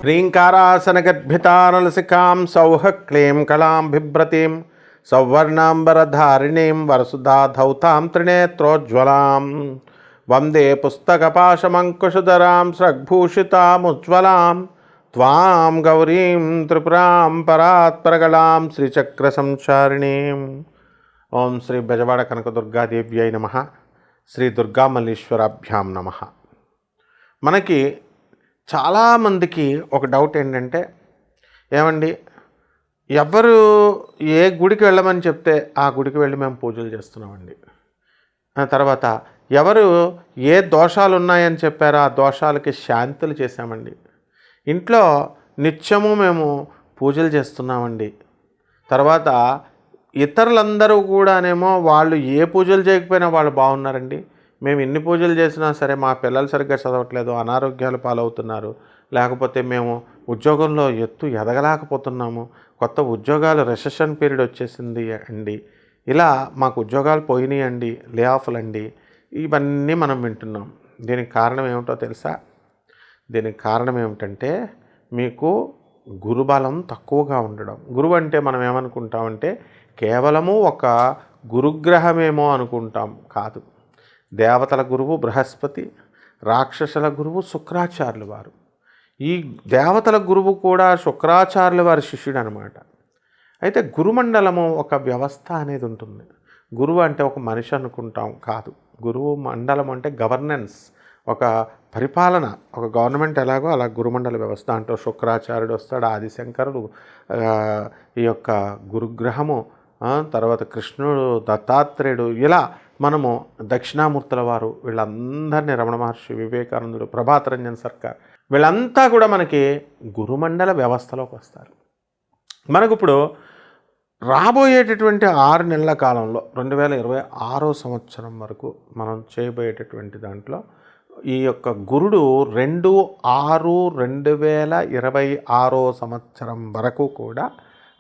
హ్రీంకారాసనగద్భితానలసికాం సౌహ క్లీం కళాం బిభ్రతీం సౌవర్ణాంబరధారిణీం వరసుధాధౌతాం త్రినేత్రోజ్వలాం వందే పుస్తకపాశమంకుశధరాం స్రగ్భూషితాముజ్వలాం త్వాం గౌరీం త్రిపురాం పరాత్పరగళాం శ్రీచక్రసంచారిణీం. ఓం శ్రీ బెజవాడ కనకదుర్గాదేవ్యై నమః. శ్రీ దుర్గామల్లీశ్వరాభ్యాం నమః. మనకి చాలామందికి ఒక డౌట్ ఏంటంటే, ఏమండి ఎవరు ఏ గుడికి వెళ్ళమని చెప్తే ఆ గుడికి వెళ్ళి మేము పూజలు చేస్తున్నామండి. తర్వాత ఎవరు ఏ దోషాలు ఉన్నాయని చెప్పారో ఆ దోషాలకి శాంతులు చేశామండి. ఇంట్లో నిత్యము మేము పూజలు చేస్తున్నామండి. తర్వాత ఇతరులందరూ కూడానేమో వాళ్ళు ఏ పూజలు చేయకపోయినా వాళ్ళు బాగున్నారండి. మేము ఎన్ని పూజలు చేసినా సరే మా పిల్లలు సరిగ్గా చదవట్లేదు, అనారోగ్యాలు పాలవుతున్నారు, లేకపోతే మేము ఉద్యోగంలో ఎదగలేకపోతున్నాము, కొత్త ఉద్యోగాలు రెసెషన్ పీరియడ్ వచ్చేసింది అండి, ఇలా మాకు ఉద్యోగాలు పోయినాయండి, లే ఆఫ్లు అండి, ఇవన్నీ మనం వింటున్నాం. దీనికి కారణం ఏమిటో తెలుసా? దీనికి కారణం ఏమిటంటే మీకు గురుబలం తక్కువగా ఉండడం. గురువు అంటే మనం ఏమనుకుంటామంటే కేవలము ఒక గురుగ్రహమేమో అనుకుంటాం. కాదు. దేవతల గురువు బృహస్పతి, రాక్షసుల గురువు శుక్రాచార్యులు వారు. ఈ దేవతల గురువు కూడా శుక్రాచార్యుల వారి శిష్యుడు అనమాట. అయితే గురుమండలము ఒక వ్యవస్థ అనేది ఉంటుంది. గురువు అంటే ఒక మనిషి అనుకుంటాం. కాదు. గురువు మండలం అంటే గవర్నెన్స్, ఒక పరిపాలన. ఒక గవర్నమెంట్ ఎలాగో అలా గురుమండల వ్యవస్థ. అంటూ శుక్రాచార్యుడు వస్తాడు, ఆదిశంకరుడు, ఈ యొక్క గురుగ్రహము, తర్వాత కృష్ణుడు, దత్తాత్రేయుడు, ఇలా మనము దక్షిణామూర్తుల వారు, వీళ్ళందరినీ రమణ మహర్షి, వివేకానందుడు, ప్రభాత్ రంజన్ సర్కార్, వీళ్ళంతా కూడా మనకి గురుమండల వ్యవస్థలోకి వస్తారు. మనకు ఇప్పుడు రాబోయేటటువంటి 6 నెలల కాలంలో 2026 సంవత్సరం వరకు మనం చేయబోయేటటువంటి దాంట్లో ఈ యొక్క గురుడు 2/6/2026 సంవత్సరం వరకు కూడా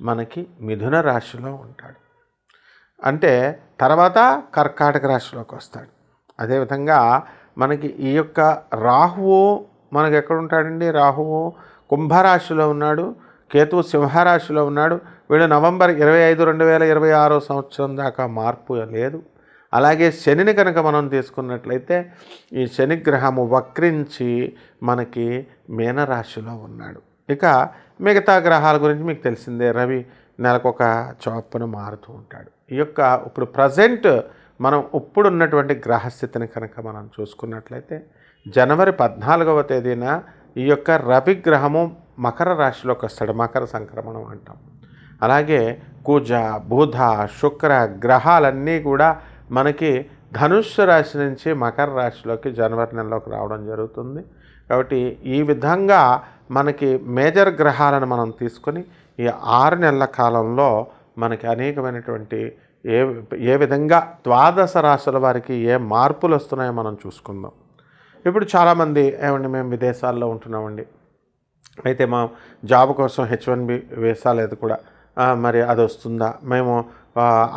మనకి మిథున రాశిలో ఉంటాడు. అంటే తర్వాత కర్కాటక రాశిలోకి వస్తాడు. అదేవిధంగా మనకి ఈ యొక్క రాహువు మనకి ఎక్కడ ఉంటాడండి? రాహువు కుంభరాశిలో ఉన్నాడు, కేతువు సింహరాశిలో ఉన్నాడు. వీడు నవంబర్ 25, 2026 సంవత్సరం దాకా మార్పు లేదు. అలాగే శనిని కనుక మనం తీసుకున్నట్లయితే ఈ శనిగ్రహము వక్రించి మనకి మీనరాశిలో ఉన్నాడు. ఇక మిగతా గ్రహాల గురించి మీకు తెలిసిందే. రవి నెలకొక చొప్పున మారుతూ ఉంటాడు. ఈ యొక్క ఇప్పుడు ప్రజెంట్ మనం ఇప్పుడు ఉన్నటువంటి గ్రహస్థితిని కనుక మనం చూసుకున్నట్లయితే జనవరి 14వ తేదీన ఈ యొక్క రవి గ్రహము మకర రాశిలోకి వస్తాడు. మకర సంక్రమణం అంటాం. అలాగే కుజ, బుధ, శుక్ర గ్రహాలన్నీ కూడా మనకి ధనుస్సు రాశి నుంచి మకర రాశిలోకి జనవరి నెలలోకి రావడం జరుగుతుంది. కాబట్టి ఈ విధంగా మనకి మేజర్ గ్రహాలను మనం తీసుకొని ఈ 6 నెలల కాలంలో మనకి అనేకమైనటువంటి ఏ విధంగా ద్వాదశ రాశుల వారికి ఏ మార్పులు వస్తున్నాయో మనం చూసుకుందాం. ఇప్పుడు చాలామంది ఏమండి మేము విదేశాల్లో ఉంటున్నామండి, అయితే మా జాబ్ కోసం H1B వీసా లేదు కూడా, మరి అది వస్తుందా? మేము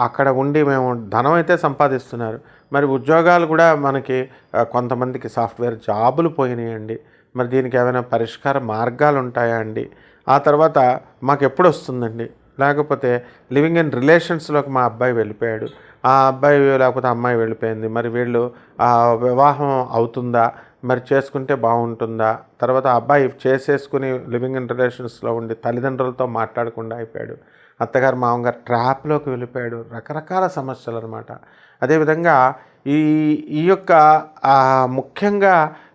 అక్కడ ఉండి మేము ధనం అయితే సంపాదిస్తున్నారు, మరి ఉద్యోగాలు కూడా మనకి కొంతమందికి సాఫ్ట్వేర్ జాబులు పోయినాయండి, మరి దీనికి ఏమైనా పరిష్కార మార్గాలు ఉంటాయా అండి? ఆ తర్వాత మాకు ఎప్పుడు వస్తుందండి? లేకపోతే లివింగ్ ఇన్ రిలేషన్స్లోకి మా అబ్బాయి వెళ్ళిపోయాడు, ఆ అబ్బాయి లేకపోతే అమ్మాయి వెళ్ళిపోయింది, మరి వీళ్ళు వివాహం అవుతుందా, మరి చేసుకుంటే బాగుంటుందా? తర్వాత అబ్బాయి చేసేసుకుని లివింగ్ ఇన్ రిలేషన్స్లో ఉండి తల్లిదండ్రులతో మాట్లాడకుండా అయిపోయాడు, అత్తగారు మామగారు ట్రాప్లోకి వెళ్ళిపోయాడు. రకరకాల సమస్యలు అనమాట. అదేవిధంగా ఈ యొక్క ముఖ్యంగా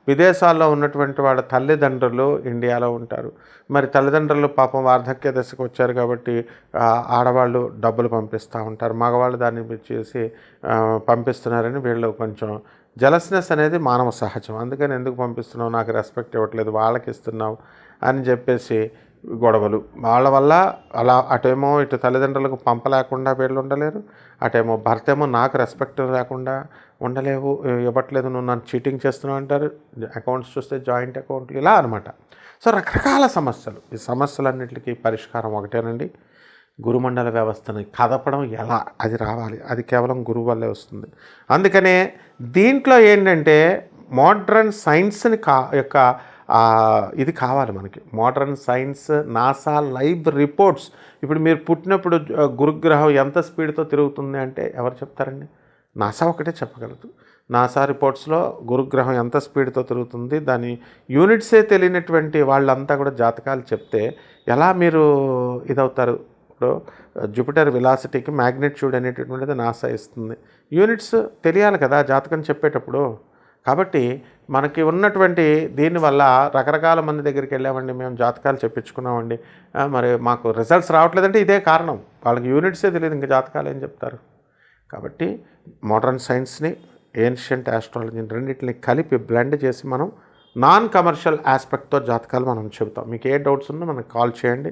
విదేశాల్లో ఉన్నటువంటి వాళ్ళ తల్లిదండ్రులు ఇండియాలో ఉంటారు. మరి తల్లిదండ్రులు పాపం వార్ధక్య దశకు వచ్చారు కాబట్టి ఆడవాళ్ళు డబ్బులు పంపిస్తూ ఉంటారు, మగవాళ్ళు దాన్ని చేసి పంపిస్తున్నారని వీళ్ళు కొంచెం జలస్నెస్ అనేది మానవ సహజం. అందుకని ఎందుకు పంపిస్తున్నావు, నాకు రెస్పెక్ట్ ఇవ్వట్లేదు, వాళ్ళకి ఇస్తున్నావు అని చెప్పేసి గొడవలు. వాళ్ళ వల్ల అలా అటేమో ఇటు తల్లిదండ్రులకు పంపలేకుండా వీళ్ళు ఉండలేరు, అటేమో భర్త ఏమో నాకు రెస్పెక్ట్ లేకుండా ఉండలేవు, ఇవ్వట్లేదు, నువ్వు నన్ను చీటింగ్ చేస్తున్నావు అంటారు. అకౌంట్స్ చూస్తే జాయింట్ అకౌంట్లు, ఇలా అనమాట. సో రకరకాల సమస్యలు. ఈ సమస్యలన్నింటికి పరిష్కారం ఒకటేనండి, గురుమండల వ్యవస్థని కదపడం ఎలా, అది రావాలి. అది కేవలం గురువు వల్లే వస్తుంది. అందుకనే దీంట్లో ఏంటంటే మోడ్రన్ సైన్స్ని యొక్క ఇది కావాలి మనకి. Modern science, NASA live reports. ఇప్పుడు మీరు పుట్టినప్పుడు గురుగ్రహం ఎంత స్పీడ్తో తిరుగుతుంది అంటే ఎవరు చెప్తారండి? నాసా ఒకటే చెప్పగలదు. నాసా రిపోర్ట్స్లో గురుగ్రహం ఎంత స్పీడ్తో తిరుగుతుంది, దాని యూనిట్సే తెలియనటువంటి వాళ్ళంతా కూడా జాతకాలు చెప్తే ఎలా మీరు ఇదవుతారు? ఇప్పుడు జూపిటర్ వెలాసిటీకి మ్యాగ్నిట్యూడ్ అనేటటువంటిది నాసా ఇస్తుంది. యూనిట్స్ తెలియాలి కదా జాతకం చెప్పేటప్పుడు. కాబట్టి మనకి ఉన్నటువంటి దీనివల్ల రకరకాల మంది దగ్గరికి వెళ్ళామండి, మేము జాతకాలు చెప్పించుకున్నామండి, మరి మాకు రిజల్ట్స్ రావట్లేదంటే ఇదే కారణం. వాళ్ళకి యూనిట్సే తెలియదు, ఇంకా జాతకాలు ఏం చెప్తారు? కాబట్టి మోడర్న్ సైన్స్ని, ఏన్షియంట్ ఆస్ట్రాలజీని రెండింటిని కలిపి బ్లెండ్ చేసి మనం నాన్ కమర్షియల్ ఆస్పెక్ట్తో జాతకాలు మనం చెబుతాం. మీకు ఏ డౌట్స్ ఉన్నా మనకు కాల్ చేయండి.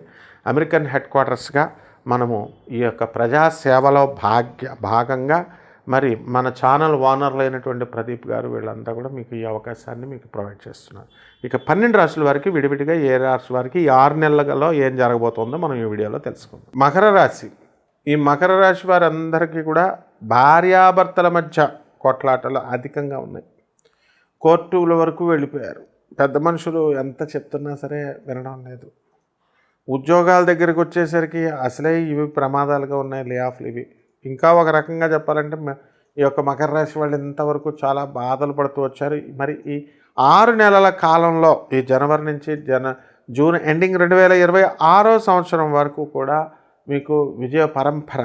అమెరికన్ హెడ్ క్వార్టర్స్గా మనము ఈ యొక్క ప్రజాసేవలో భాగంగా మరి మన ఛానల్ ఓనర్లు అయినటువంటి ప్రదీప్ గారు వీళ్ళంతా కూడా మీకు ఈ అవకాశాన్ని మీకు ప్రొవైడ్ చేస్తున్నారు. ఇక 12 రాశుల వారికి విడివిడిగా ఏ రాశి వారికి ఈ 6 నెలలలో ఏం జరగబోతుందో మనం ఈ వీడియోలో తెలుసుకుందాం. మకర రాశి. ఈ మకర రాశి వారందరికీ కూడా భార్యాభర్తల మధ్య కొట్లాటలు అధికంగా ఉన్నాయి. కోర్టుల వరకు వెళ్ళిపోయారు. పెద్ద మనుషులు ఎంత చెప్తున్నా సరే వినడం లేదు. ఉద్యోగాల దగ్గరికి వచ్చేసరికి అసలే ఇవి ప్రమాదాలుగా ఉన్నాయి, లే ఆఫ్లు ఇవి. ఇంకా ఒక రకంగా చెప్పాలంటే ఈ యొక్క మకర రాశి వాళ్ళు ఇంతవరకు చాలా బాధలు పడుతూ వచ్చారు. మరి ఈ 6 నెలల కాలంలో ఈ జనవరి నుంచి జూన్ ఎండింగ్ 2026 సంవత్సరం వరకు కూడా మీకు విజయ పరంపర,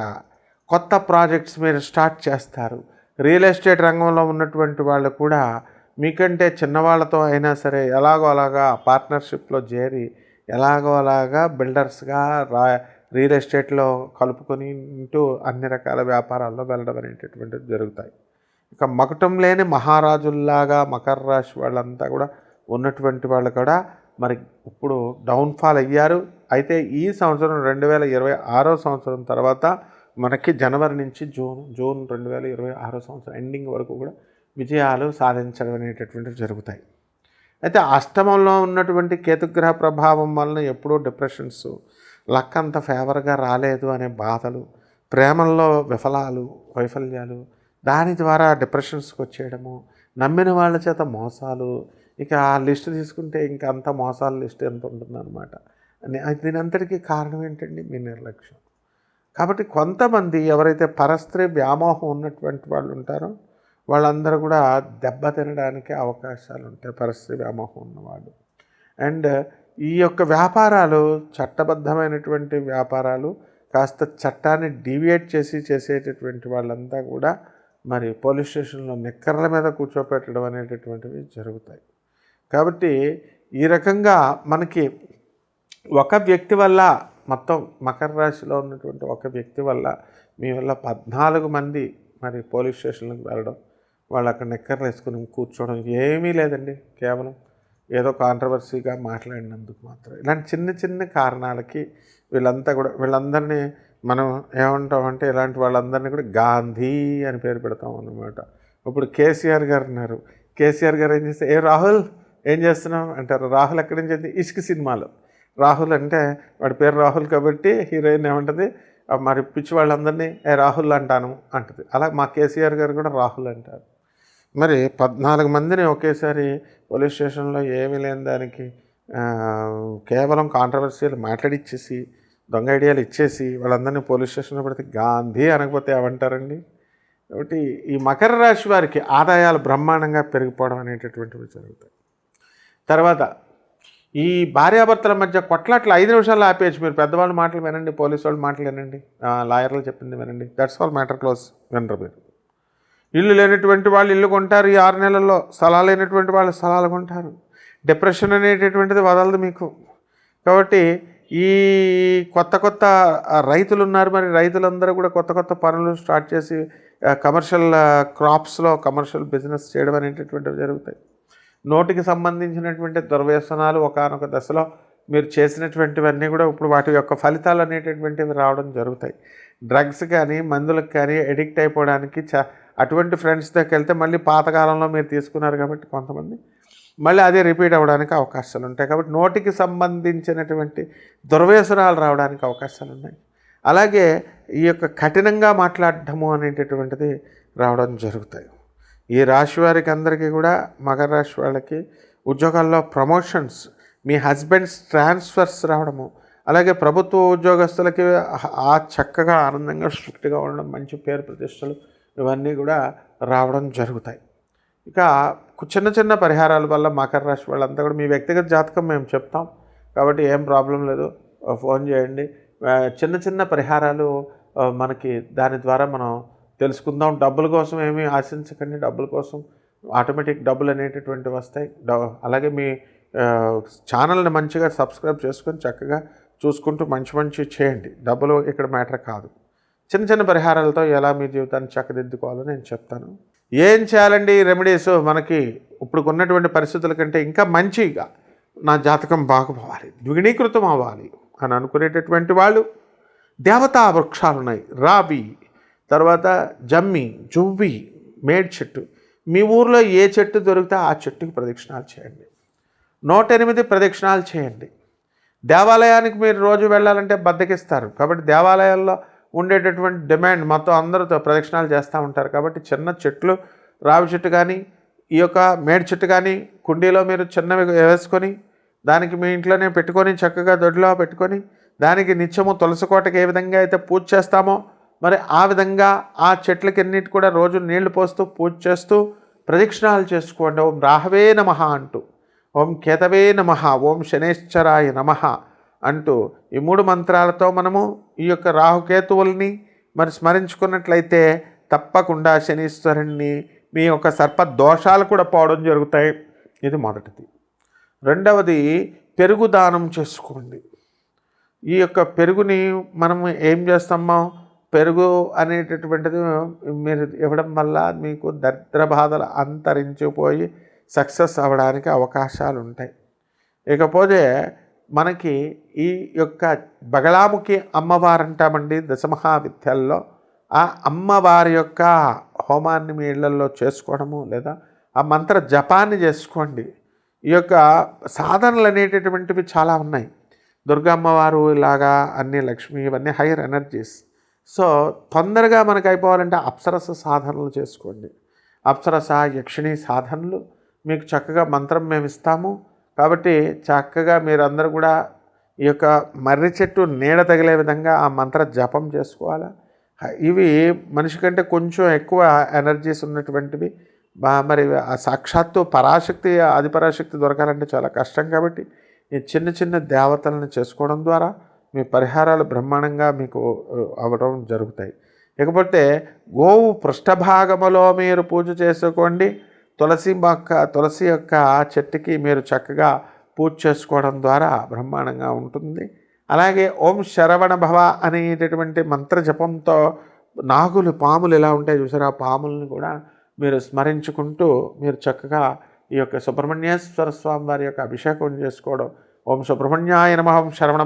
కొత్త ప్రాజెక్ట్స్ మీరు స్టార్ట్ చేస్తారు. రియల్ ఎస్టేట్ రంగంలో ఉన్నటువంటి వాళ్ళు కూడా మీకంటే చిన్నవాళ్లతో అయినా సరే ఎలాగో అలాగా పార్ట్నర్షిప్లో చేరి ఎలాగో అలాగా బిల్డర్స్గా రియల్ ఎస్టేట్లో కలుపుకొని ఇంటూ అన్ని రకాల వ్యాపారాల్లో వెళ్ళడం అనేటటువంటిది జరుగుతాయి. ఇక మకుటం లేని మహారాజుల్లాగా మకర రాశి వాళ్ళంతా కూడా ఉన్నటువంటి వాళ్ళు కూడా మరి ఇప్పుడు డౌన్ఫాల్ అయ్యారు. అయితే ఈ సంవత్సరం 2026 సంవత్సరం తర్వాత మనకి జనవరి నుంచి జూన్ 2026 సంవత్సరం ఎండింగ్ వరకు కూడా విజయాలు సాధించడం అనేటటువంటివి జరుగుతాయి. అయితే అష్టమంలో ఉన్నటువంటి కేతుగ్రహ ప్రభావం వలన ఎప్పుడూ డిప్రెషన్స్, లక్ అంత ఫేవర్గా రాలేదు అనే బాధలు, ప్రేమల్లో వైఫల్యాలు, దాని ద్వారా డిప్రెషన్స్కి వచ్చేయడము, నమ్మిన వాళ్ళ చేత మోసాలు, ఇక ఆ లిస్ట్ తీసుకుంటే ఇంకా అంత మోసాల లిస్ట్ ఎంత ఉంటుందన్నమాట. దీనంతటికీ కారణం ఏంటండి? మీ నిర్లక్ష్యం. కాబట్టి కొంతమంది ఎవరైతే పరస్త్రీ వ్యామోహం ఉన్నటువంటి వాళ్ళు ఉంటారో వాళ్ళందరూ కూడా దెబ్బతినడానికి అవకాశాలు ఉంటాయి, పరస్త్రీ వ్యామోహం ఉన్నవాళ్ళు. అండ్ ఈ యొక్క వ్యాపారాలు చట్టబద్ధమైనటువంటి వ్యాపారాలు, కాస్త చట్టాన్ని డీవియేట్ చేసేటటువంటి వాళ్ళంతా కూడా మరి పోలీస్ స్టేషన్లో నిక్కర్ల మీద కూర్చోపెట్టడం అనేటటువంటివి జరుగుతాయి. కాబట్టి ఈ రకంగా మనకి ఒక వ్యక్తి వల్ల, మొత్తం మకర రాశిలో ఉన్నటువంటి ఒక వ్యక్తి వల్ల మీ వల్ల 14 మంది మరి పోలీస్ స్టేషన్లకు వెళ్ళడం, వాళ్ళు అక్కడ నిక్కర్లు వేసుకుని కూర్చోవడం ఏమీ లేదండి. కేవలం ఏదో కాంట్రవర్సీగా మాట్లాడినందుకు మాత్రం. ఇలాంటి చిన్న చిన్న కారణాలకి వీళ్ళందరినీ మనం ఏమంటామంటే ఇలాంటి వాళ్ళందరినీ కూడా గాంధీ అని పేరు పెడతాం అన్నమాట. ఇప్పుడు కేసీఆర్ గారు ఉన్నారు. కేసీఆర్ గారు ఏం చేస్తే, రాహుల్ ఏం చేస్తున్నావు అంటారు. రాహుల్ ఎక్కడి నుంచి అయితే ఇష్క్ సినిమాలో రాహుల్ అంటే వాడి పేరు రాహుల్ కాబట్టి హీరోయిన్ ఏమంటుంది, మరి పిచ్చి వాళ్ళందరినీ రాహుల్ అంటాను అంటుంది. అలా మా కేసీఆర్ గారు కూడా రాహుల్ అంటారు. మరి 14 మందిని ఒకేసారి పోలీస్ స్టేషన్లో ఏమీ లేని దానికి కేవలం కాంట్రవర్సీలు మాట్లాడిచ్చేసి, దొంగ ఐడియాలు ఇచ్చేసి వాళ్ళందరినీ పోలీస్ స్టేషన్లో పెడితే గాంధీ అనకపోతే ఏమంటారండి? కాబట్టి ఈ మకర రాశి వారికి ఆదాయాలు బ్రహ్మాండంగా పెరిగిపోవడం అనేటటువంటివి జరుగుతాయి. తర్వాత ఈ భార్యాభర్తల మధ్య కొట్లాట్లు 5 నిమిషాల్లో ఆపేయచ్చు. మీరు పెద్దవాళ్ళ మాటలు వినండి, పోలీసు వాళ్ళ మాటలు వినండి, లాయర్లు చెప్పింది వినండి. That's all, matter close. వినరు మీరు. ఇల్లు లేనటువంటి వాళ్ళు ఇల్లు కొంటారు ఈ 6 నెలల్లో, స్థలాలు లేనటువంటి వాళ్ళు స్థలాలు కొంటారు. డిప్రెషన్ అనేటటువంటిది వదలదు మీకు. కాబట్టి ఈ కొత్త రైతులు ఉన్నారు, మరి రైతులందరూ కూడా కొత్త పనులు స్టార్ట్ చేసి కమర్షియల్ క్రాప్స్లో కమర్షియల్ బిజినెస్ చేయడం అనేటటువంటివి జరుగుతాయి. నోటికి సంబంధించినటువంటి దుర్వ్యసనాలు ఒకానొక దశలో మీరు చేసినటువంటివన్నీ కూడా ఇప్పుడు వాటి యొక్క ఫలితాలు అనేటటువంటివి రావడం జరుగుతాయి. డ్రగ్స్ కానీ మందులకు కానీ ఎడిక్ట్ అయిపోవడానికి అటువంటి ఫ్రెండ్స్ దగ్గరికి వెళ్తే మళ్ళీ పాతకాలంలో మీరు తీసుకున్నారు కాబట్టి కొంతమంది మళ్ళీ అదే రిపీట్ అవ్వడానికి అవకాశాలు ఉంటాయి. కాబట్టి నోటికి సంబంధించినటువంటి దుర్వ్యసనాలు రావడానికి అవకాశాలు ఉన్నాయి. అలాగే ఈ యొక్క కఠినంగా మాట్లాడటము అనేటటువంటిది రావడం జరుగుతాయి. ఈ రాశి వారికి అందరికీ కూడా, మకర రాశి వాళ్ళకి ఉద్యోగాల్లో ప్రమోషన్స్, మీ హస్బెండ్స్ ట్రాన్స్ఫర్స్ రావడము, అలాగే ప్రభుత్వ ఉద్యోగస్తులకి చక్కగా ఆనందంగా స్ట్రిక్ట్గా ఉండడం, మంచి పేరు ప్రతిష్టలు ఇవన్నీ కూడా రావడం జరుగుతాయి. ఇక చిన్న చిన్న పరిహారాల వల్ల మకర రాశి వాళ్ళంతా కూడా మీ వ్యక్తిగత జాతకం మేము చెప్తాం కాబట్టి ఏం ప్రాబ్లం లేదు, ఫోన్ చేయండి. చిన్న చిన్న పరిహారాలు మనకి దాని ద్వారా మనం తెలుసుకుందాం. డబ్బుల కోసం ఏమీ ఆశించకండి, డబ్బుల కోసం ఆటోమేటిక్ డబ్బులు అనేటటువంటివి వస్తాయి. అలాగే మీ ఛానల్ని మంచిగా సబ్స్క్రైబ్ చేసుకొని చక్కగా చూసుకుంటూ మంచి చేయండి. డబ్బులు ఇక్కడ మ్యాటర్ కాదు. చిన్న చిన్న పరిహారాలతో ఎలా మీ జీవితాన్ని చక్కదిద్దుకోవాలో నేను చెప్తాను. ఏం చేయాలండి రెమెడీస్? మనకి ఇప్పుడు ఉన్నటువంటి పరిస్థితుల కంటే ఇంకా మంచిగా నా జాతకం బాగుపోవాలి, ద్విగుణీకృతం అవ్వాలి అని అనుకునేటటువంటి వాళ్ళు దేవతా వృక్షాలు ఉన్నాయి. రావి, తర్వాత జమ్మి, జువ్వి, మేడ్ చెట్టు. మీ ఊర్లో ఏ చెట్టు దొరికితే ఆ చెట్టుకి ప్రదక్షిణాలు చేయండి. 108 ప్రదక్షిణాలు చేయండి. దేవాలయానికి మీరు రోజు వెళ్ళాలంటే బద్దకిస్తారు కాబట్టి దేవాలయాల్లో ఉండేటటువంటి డిమాండ్ మొత్తం అందరితో ప్రదక్షిణాలు చేస్తూ ఉంటారు కాబట్టి చిన్న చెట్లు, రావి చెట్టు కానీ ఈ యొక్క మేడి చెట్టు కానీ కుండీలో మీరు చిన్నవి వేసుకొని దానికి మీ ఇంట్లోనే పెట్టుకొని చక్కగా దొడ్లో పెట్టుకొని దానికి నిత్యము తులసి కోటకి ఏ విధంగా అయితే పూజ చేస్తామో మరి ఆ విధంగా ఆ చెట్లకి అన్నిటి కూడా రోజు నీళ్లు పోస్తూ పూజ చేస్తూ ప్రదక్షిణాలు చేసుకోండి. ఓం రాహవే నమః అంటూ, ఓం కేతవే నమః, ఓం శనేశ్వరాయ నమః అంటూ ఈ 3 మంత్రాలతో మనము ఈ యొక్క రాహుకేతువుల్ని మరి స్మరించుకున్నట్లయితే తప్పకుండా శనీశ్వరుణ్ణి మీ యొక్క సర్ప దోషాలు కూడా పోవడం జరుగుతాయి. ఇది మొదటిది. రెండవది పెరుగు దానం చేసుకోండి. ఈ యొక్క పెరుగుని మనం ఏం చేస్తామో పెరుగు అనేటటువంటిది మీరు ఇవ్వడం వల్ల మీకు దరిద్ర బాధలు అంతరించిపోయి సక్సెస్ అవ్వడానికి అవకాశాలు ఉంటాయి. ఇకపోతే మనకి ఈ యొక్క బగళాముఖి అమ్మవారు అంటామండి దశమహావిద్యల్లో. ఆ అమ్మవారి యొక్క హోమాన్ని మీ ఇళ్లలో చేసుకోవడము లేదా ఆ మంత్ర జపాన్ని చేసుకోండి. ఈ యొక్క సాధనలు అనేటటువంటివి చాలా ఉన్నాయి. దుర్గా అమ్మవారు ఇలాగా అన్ని లక్ష్మి ఇవన్నీ హైయర్ ఎనర్జీస్. సో తొందరగా మనకు అయిపోవాలంటే అప్సరస సాధనలు చేసుకోండి. అప్సరస యక్షిణి సాధనలు మీకు చక్కగా మంత్రం మేము ఇస్తాము కాబట్టి చక్కగా మీరందరూ కూడా ఈ యొక్క మర్రి చెట్టు నీడ తగిలే విధంగా ఆ మంత్ర జపం చేసుకోవాలా. ఇవి మనిషి కంటే కొంచెం ఎక్కువ ఎనర్జీస్ ఉన్నటువంటివి. మరి ఆ సాక్షాత్తు పరాశక్తి ఆదిపరాశక్తి దొరకాలంటే చాలా కష్టం కాబట్టి ఈ చిన్న చిన్న దేవతలను చేసుకోవడం ద్వారా మీ పరిహారాలు బ్రహ్మాండంగా మీకు అవ్వడం జరుగుతాయి. ఇకపోతే గోవు పృష్ఠభాగములో మీరు పూజ చేసుకోండి. తులసి యొక్క చెట్టుకి మీరు చక్కగా పూజ చేసుకోవడం ద్వారా బ్రహ్మాండంగా ఉంటుంది. అలాగే ఓం శరవణ భవ అనేటటువంటి మంత్ర జపంతో నాగులు, పాములు ఎలా ఉంటాయి చూసారా, ఆ పాములను కూడా మీరు స్మరించుకుంటూ మీరు చక్కగా ఈ యొక్క సుబ్రహ్మణ్యేశ్వర స్వామి వారి యొక్క అభిషేకం చేసుకోవడం, ఓం సుబ్రహ్మణ్యాయ నమః, ఓం శరవణ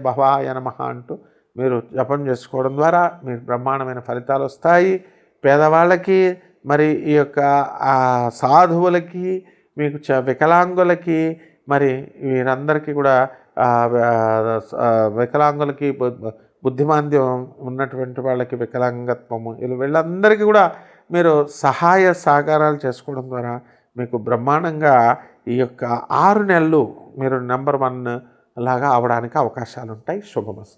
భవాయ నమః అంటూ మీరు జపం చేసుకోవడం ద్వారా మీరు బ్రహ్మాండమైన ఫలితాలు వస్తాయి. పేదవాళ్ళకి మరి ఈ యొక్క సాధువులకి మీకు వికలాంగులకి మరి వీరందరికీ కూడా వికలాంగులకి బుద్ధిమాంద్యం ఉన్నటువంటి వాళ్ళకి వికలాంగత్వము వీళ్ళందరికీ కూడా మీరు సహాయ సహకారాలు చేసుకోవడం ద్వారా మీకు బ్రహ్మాండంగా ఈ యొక్క 6 నెలలు మీరు నెంబర్ 1 లాగా అవడానికి అవకాశాలు ఉంటాయి. శుభమస్తు.